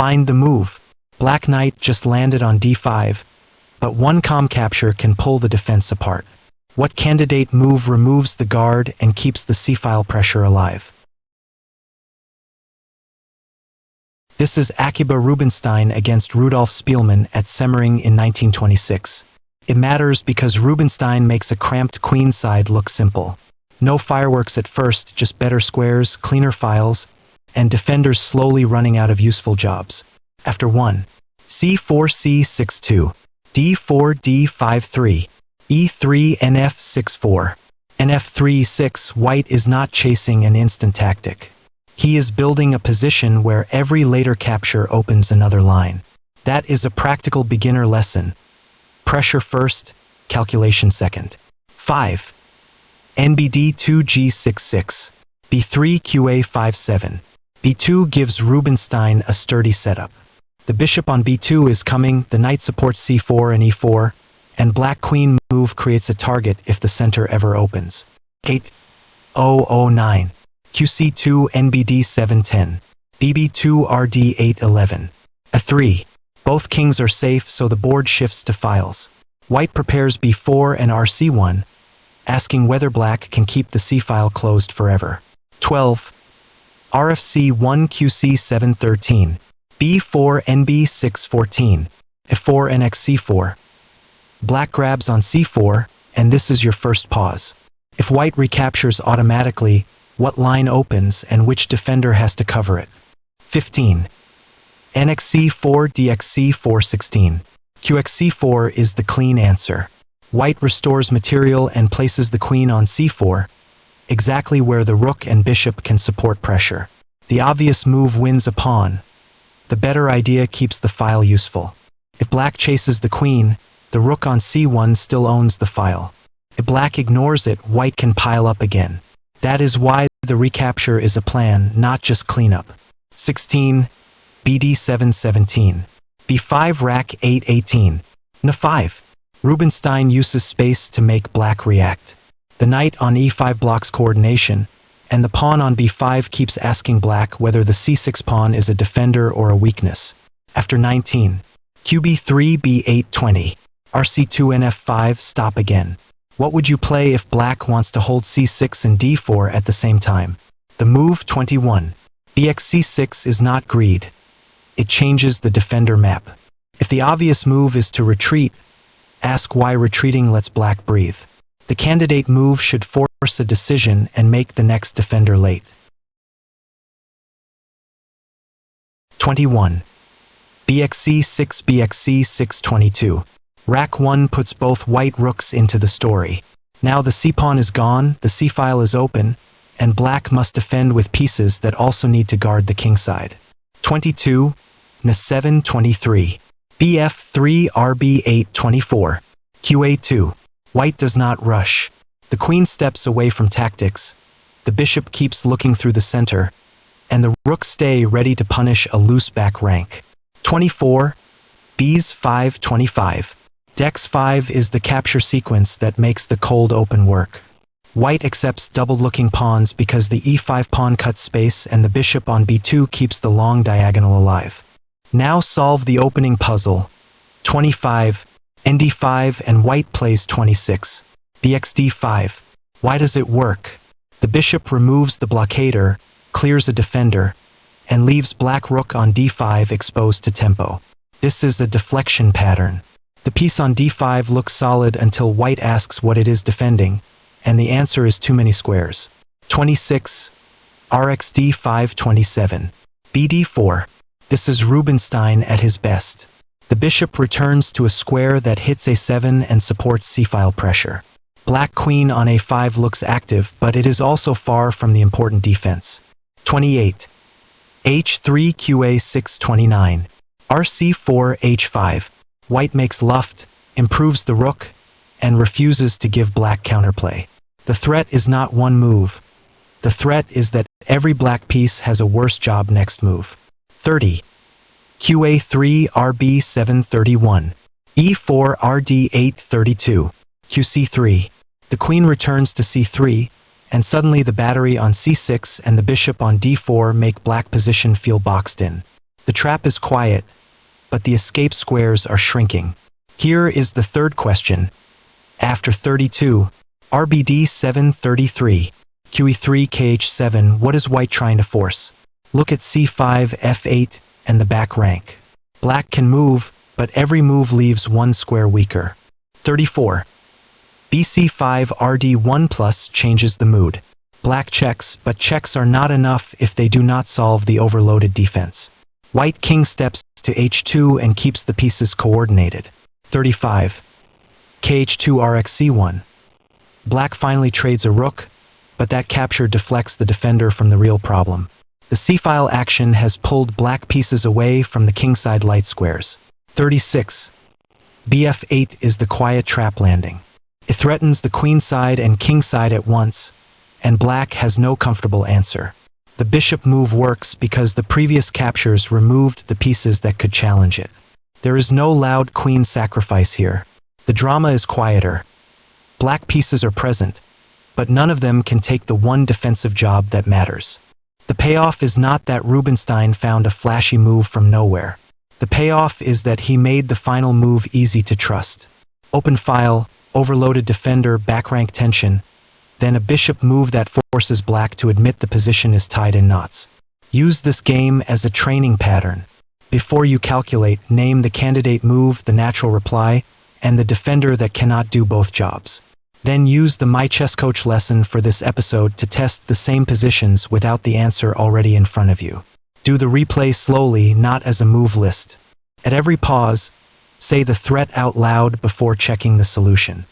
Find the move. Black knight just landed on d5, but one calm capture can pull the defense apart. What candidate move removes the guard and keeps the c-file pressure alive? This is Akiba Rubinstein against Rudolf Spielmann at Semmering in 1926. It matters because Rubinstein makes a cramped queen side look simple. No fireworks at first, just better squares, cleaner files, and defenders slowly running out of useful jobs. After 1. c4 c6 d4 d5 e3 nf6 4 nf3 6. White is not chasing an instant tactic. He is building a position where every later capture opens another line. That is a practical beginner lesson. Pressure first, calculation second. 5. nbd2 g6 b3 qa5 7. b2 gives Rubinstein a sturdy setup. The bishop on b2 is coming, the knight supports c4 and e4, and black queen move creates a target if the center ever opens. 8:009. qc2 nbd7 10. bb2 rd8 11. a3. Both kings are safe, so the board shifts to files. White prepares b4 and rc1, asking whether black can keep the c-file closed forever. 12. rfc1 qc7 13. b4 nb6 14. f4 nxc4. Black grabs on c4, and this is your first pause. If white recaptures automatically, what line opens and which defender has to cover it? 15. nxc4 dxc4 16. qxc4 is the clean answer. White restores material and places the queen on c4, exactly where the rook and bishop can support pressure. The obvious move wins a pawn. The better idea keeps the file useful. If black chases the queen, the rook on c1 still owns the file. If black ignores it, white can pile up again. That is why the recapture is a plan, not just cleanup. 16. bd7 17. b5 rack 8 18. n5. Rubinstein uses space to make black react. The knight on e5 blocks coordination, and the pawn on b5 keeps asking black whether the c6 pawn is a defender or a weakness. After 19. qb3 b8 20. rc2 nf5. Stop again. What would you play if black wants to hold c6 and d4 at the same time? The move 21. bxc6 is not greed. It changes the defender map. If the obvious move is to retreat, ask why retreating lets black breathe. The candidate move should force a decision and make the next defender late. 21. bxc6 bxc6 22. Rack 1 puts both white rooks into the story. Now the c-pawn is gone, the c-file is open, and black must defend with pieces that also need to guard the kingside. 22. n7 23. bf3 rb8 24. qa2. White does not rush. The queen steps away from tactics, the bishop keeps looking through the center, and the rooks stay ready to punish a loose back rank. 24. bs5 25. dex5 is the capture sequence that makes the cold open work. White accepts double-looking pawns because the e5 pawn cuts space and the bishop on b2 keeps the long diagonal alive. Now solve the opening puzzle. 25. nd5 and white plays 26. bxd5. Why does it work? The bishop removes the blockader, clears a defender, and leaves black rook on d5 exposed to tempo. This is a deflection pattern. The piece on d5 looks solid until white asks what it is defending, and the answer is too many squares. 26. rxd5 27. bd4. This is Rubinstein at his best. The bishop returns to a square that hits a7 and supports c-file pressure. Black queen on a5 looks active, but it is also far from the important defense. 28. h3 qa6 29. rc4 h5. White makes luft, improves the rook, and refuses to give black counterplay. The threat is not one move. The threat is that every black piece has a worse job next move. 30. qa3 rb7 31. e4 rd8 32. qc3. The queen returns to c3, and suddenly the battery on c6 and the bishop on d4 make black position feel boxed in. The The trap is quiet, but the escape squares are shrinking. Here is the third question. After 32, RBD 733, QE3 KH7, what is white trying to force? Look at C5 F8 and the back rank. Black can move, but every move leaves one square weaker. 34. BC5 RD1 plus changes the mood. Black checks, but checks are not enough if they do not solve the overloaded defense. White king steps to H2 and keeps the pieces coordinated. 35. KH2 RxC1. Black finally trades a rook, but that capture deflects the defender from the real problem. The c-file action has pulled black pieces away from the kingside light squares. 36. BF8 is the quiet trap landing. It threatens the queenside and kingside at once, and black has no comfortable answer. The bishop move works because the previous captures removed the pieces that could challenge it. There is no loud queen sacrifice here. The drama is quieter. Black pieces are present, but none of them can take the one defensive job that matters. The payoff is not that Rubinstein found a flashy move from nowhere. The payoff is that he made the final move easy to trust. Open file, overloaded defender, back rank tension, then a bishop move that forces black to admit the position is tied in knots. Use this game as a training pattern. Before you calculate, name the candidate move, the natural reply, and the defender that cannot do both jobs. Then use the My Chess Coach lesson for this episode to test the same positions without the answer already in front of you. Do the replay slowly, not as a move list. At every pause, say the threat out loud before checking the solution.